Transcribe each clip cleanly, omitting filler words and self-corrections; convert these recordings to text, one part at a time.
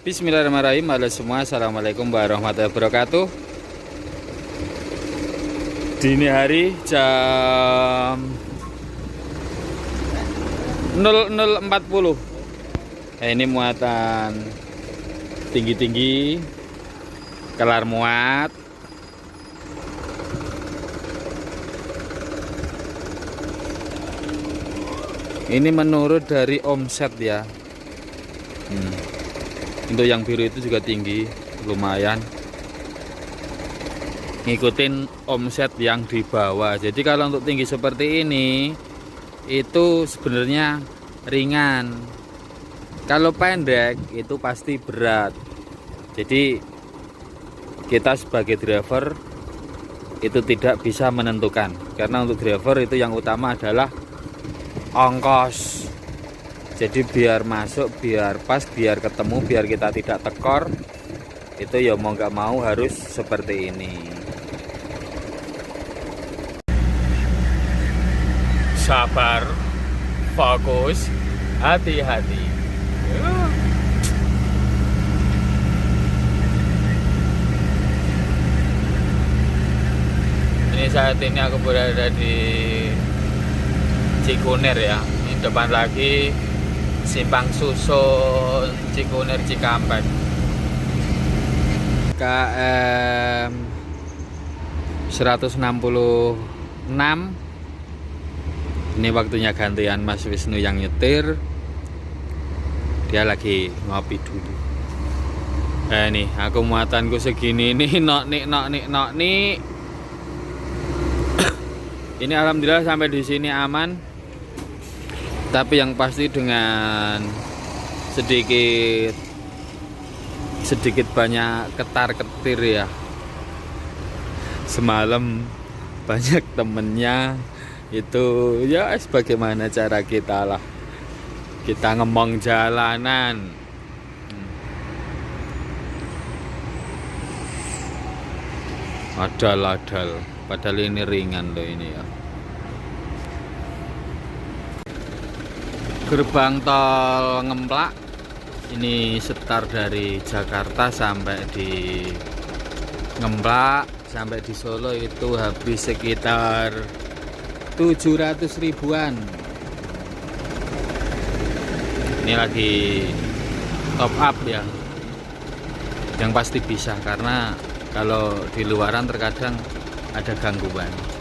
Bismillahirrahmanirrahim. Halo semua, assalamualaikum warahmatullahi wabarakatuh. Dini hari jam 00.40. Ini muatan tinggi-tinggi, kelar muat. Ini menurut dari omset ya. Untuk yang biru itu juga tinggi, lumayan. Ngikutin omset yang di bawah. Jadi kalau untuk tinggi seperti ini itu sebenarnya ringan. Kalau pendek itu pasti berat. Jadi kita sebagai driver itu tidak bisa menentukan. Karena untuk driver itu yang utama adalah ongkos. Jadi biar masuk, biar pas, biar ketemu, biar kita tidak tekor. Itu ya mau nggak mau harus seperti ini. Sabar, fokus, hati-hati. Ini saat ini aku berada di Cikunir ya. Ini depan lagi Simpang Susun Cikunir Cikampek. KM 166. Ini waktunya gantian Mas Wisnu yang nyetir. Dia lagi ngopi dulu. Nih aku muatanku segini nih, nok nik. Ini alhamdulillah sampai di sini aman. Tapi yang pasti dengan sedikit banyak ketar-ketir ya. Semalam banyak temennya itu ya sebagaimana cara kita lah. Kita ngemong jalanan. Adal-adal. Padahal ini ringan loh ini ya. Gerbang tol Ngemplak ini setar dari Jakarta sampai di Ngemplak sampai di Solo itu habis sekitar 700 ribuan. Ini lagi top up ya. Yang pasti bisa karena kalau di luaran terkadang ada gangguan.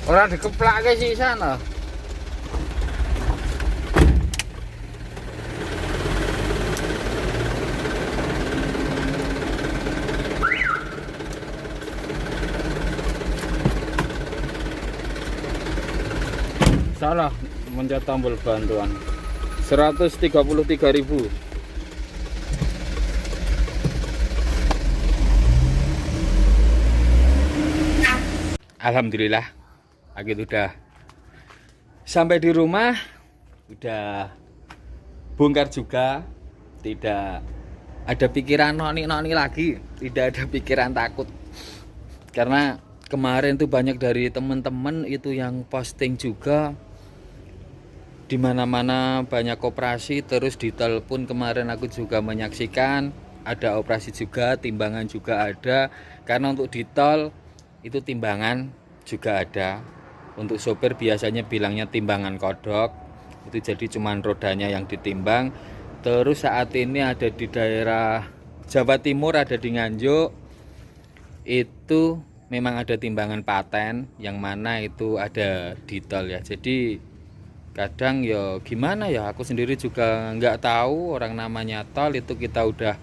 Orang dikeplak ke sih sana. Salah mencet tombol bantuan. 133.000. Alhamdulillah. Pagi udah sampai di rumah, udah bongkar juga, tidak ada pikiran noni lagi, tidak ada pikiran takut. Karena kemarin tuh banyak dari teman-teman itu yang posting juga, dimana-mana banyak operasi, terus ditelepon kemarin aku juga menyaksikan ada operasi juga, timbangan juga ada. Karena untuk di tol itu timbangan juga ada. Untuk sopir biasanya bilangnya timbangan kodok, itu jadi cuman rodanya yang ditimbang. Terus saat ini ada di daerah Jawa Timur, ada di Nganjuk, itu memang ada timbangan paten, yang mana itu ada di tol ya. Jadi kadang ya gimana ya, aku sendiri juga nggak tahu orang namanya tol itu kita udah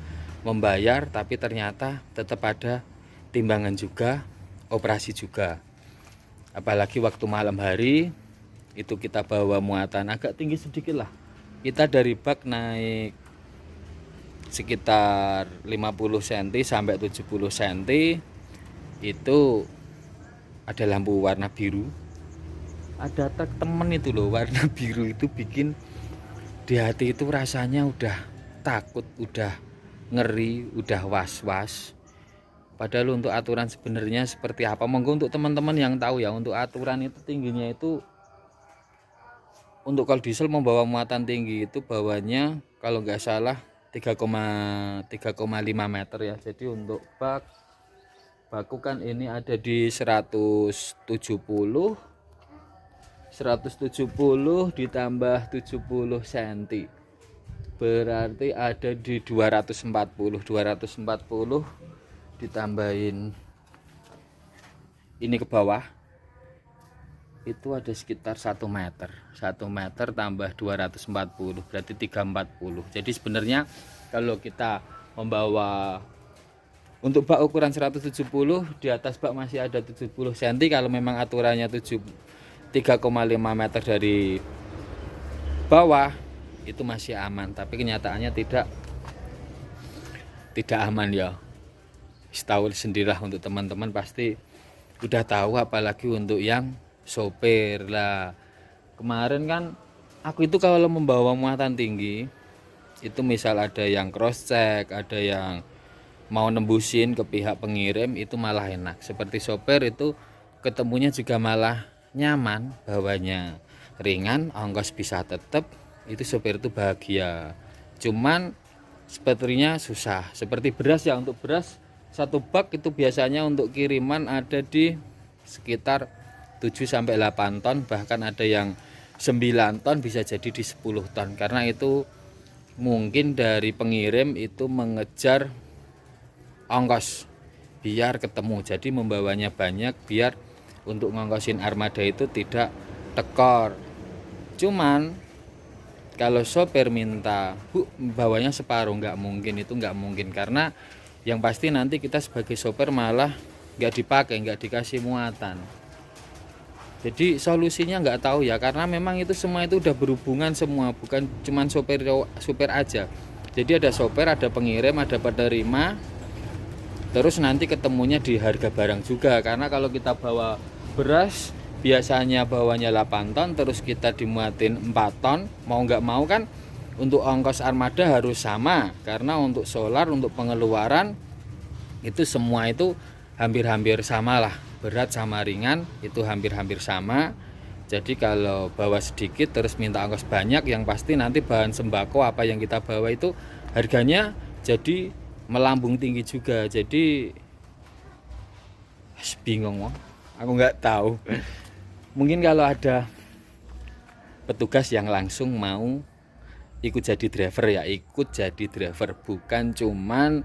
membayar, tapi ternyata tetap ada timbangan juga, operasi juga. Apalagi waktu malam hari itu kita bawa muatan agak tinggi sedikit lah. Kita dari bak naik sekitar 50 cm sampai 70 cm. itu ada lampu warna biru, ada truk temen itu loh warna biru, itu bikin di hati itu rasanya udah takut, udah ngeri, udah was-was. Padahal untuk aturan sebenarnya seperti apa, monggo untuk teman-teman yang tahu ya, untuk aturan itu tingginya itu, untuk kalau diesel membawa muatan tinggi itu bawahnya kalau nggak salah 3,5 meter ya. Jadi untuk baku kan ini ada di 170 ditambah 70 cm, berarti ada di 240 ditambahin ini ke bawah itu ada sekitar 1 meter tambah 240 berarti 340. Jadi sebenarnya kalau kita membawa untuk bak ukuran 170, di atas bak masih ada 70 cm, kalau memang aturannya 3,5 meter dari bawah itu masih aman, tapi kenyataannya tidak aman ya. Tahu sendirilah, untuk teman-teman pasti udah tahu, apalagi untuk yang sopir lah. Kemarin kan aku itu kalau membawa muatan tinggi itu misal ada yang cross check, ada yang mau nembusin ke pihak pengirim, itu malah enak. Seperti sopir itu ketemunya juga malah nyaman, bawanya ringan, ongkos bisa tetap, itu sopir itu bahagia. Cuman sepertinya susah, seperti beras ya. Untuk beras satu bak itu biasanya untuk kiriman ada di sekitar 7-8 ton, bahkan ada yang 9 ton, bisa jadi di 10 ton, karena itu mungkin dari pengirim itu mengejar ongkos biar ketemu, jadi membawanya banyak biar untuk ngongkosin armada itu tidak tekor. Cuman kalau sopir minta bawanya separuh, nggak mungkin, itu nggak mungkin, karena yang pasti nanti kita sebagai sopir malah nggak dipakai, nggak dikasih muatan. Jadi solusinya nggak tahu ya, karena memang itu semua itu udah berhubungan semua, bukan cuman sopir aja. Jadi ada sopir, ada pengirim, ada penerima, terus nanti ketemunya di harga barang juga. Karena kalau kita bawa beras biasanya bawanya 8 ton, terus kita dimuatin 4 ton, mau nggak mau kan untuk ongkos armada harus sama, karena untuk solar, untuk pengeluaran itu semua itu hampir-hampir sama lah, berat sama ringan itu hampir-hampir sama. Jadi kalau bawa sedikit terus minta ongkos banyak, yang pasti nanti bahan sembako apa yang kita bawa itu harganya jadi melambung tinggi juga. Jadi bingung, aku nggak tahu. Mungkin kalau ada petugas yang langsung mau ikut jadi driver ya, ikut jadi driver, bukan cuman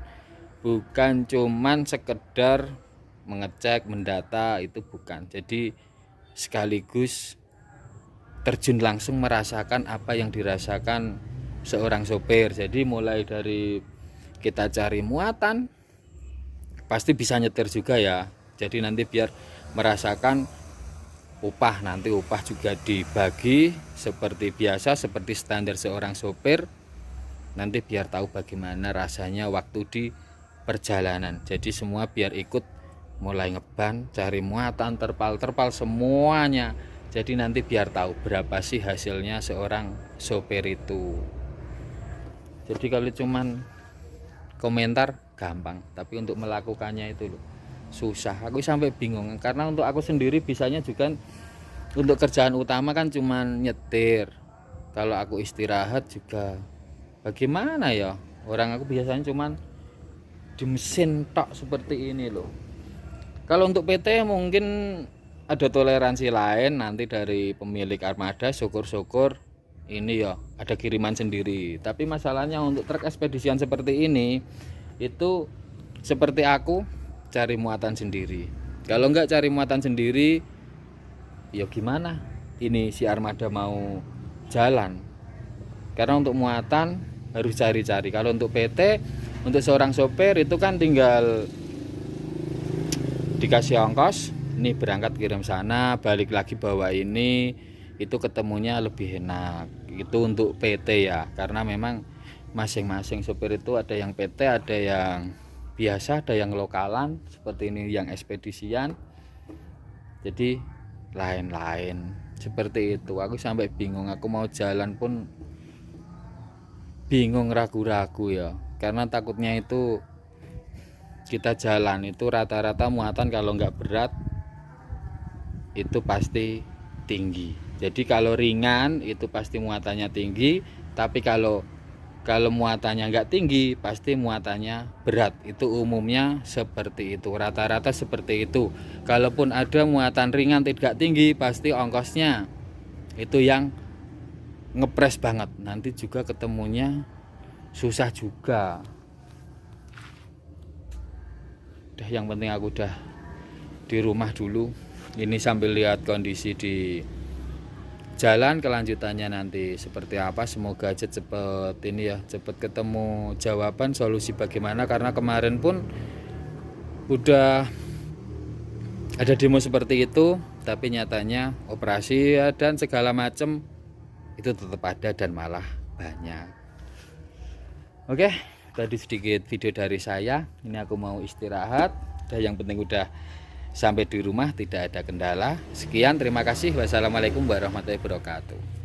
sekedar mengecek, mendata, itu bukan. Jadi sekaligus terjun langsung merasakan apa yang dirasakan seorang sopir. Jadi mulai dari kita cari muatan, pasti bisa nyetir juga ya. Jadi nanti biar merasakan upah, nanti upah juga dibagi seperti biasa, seperti standar seorang sopir. Nanti biar tahu bagaimana rasanya waktu di perjalanan. Jadi semua biar ikut, mulai ngeban, cari muatan, terpal semuanya. Jadi nanti biar tahu berapa sih hasilnya seorang sopir itu. Jadi kalau cuman komentar gampang, tapi untuk melakukannya itu loh susah. Aku sampai bingung, karena untuk aku sendiri bisanya juga untuk kerjaan utama kan cuman nyetir. Kalau aku istirahat juga bagaimana ya, orang aku biasanya cuman di mesin tok seperti ini loh. Kalau untuk PT mungkin ada toleransi lain nanti dari pemilik armada, syukur-syukur ini ya ada kiriman sendiri. Tapi masalahnya untuk truk ekspedisian seperti ini itu seperti aku cari muatan sendiri. Kalau nggak cari muatan sendiri ya gimana ini si armada mau jalan, karena untuk muatan harus cari-cari. Kalau untuk PT, untuk seorang sopir itu kan tinggal dikasih ongkos, ini berangkat kirim sana, balik lagi bawa ini, itu ketemunya lebih enak. Itu untuk PT ya, karena memang masing-masing sopir itu ada yang PT, ada yang biasa, ada yang lokalan seperti ini, yang ekspedisian. Jadi lain-lain seperti itu. Aku sampai bingung, aku mau jalan pun bingung, ragu-ragu ya, karena takutnya itu kita jalan itu rata-rata muatan kalau nggak berat itu pasti tinggi. Jadi kalau ringan itu pasti muatannya tinggi, tapi kalau muatannya nggak tinggi pasti muatannya berat. Itu umumnya seperti itu, rata-rata seperti itu. Kalaupun ada muatan ringan tidak tinggi, pasti ongkosnya itu yang ngepres banget, nanti juga ketemunya susah juga. Udah, yang penting aku udah di rumah dulu. Ini sambil lihat kondisi di jalan, kelanjutannya nanti seperti apa. Semoga aja cepet ini ya, cepet ketemu jawaban solusi bagaimana, karena kemarin pun udah ada demo seperti itu, tapi nyatanya operasi ya, dan segala macam itu tetap ada dan malah banyak. Oke, tadi sedikit video dari saya. Ini aku mau istirahat. Yang penting udah sampai di rumah, tidak ada kendala. Sekian, terima kasih. Wassalamualaikum warahmatullahi wabarakatuh.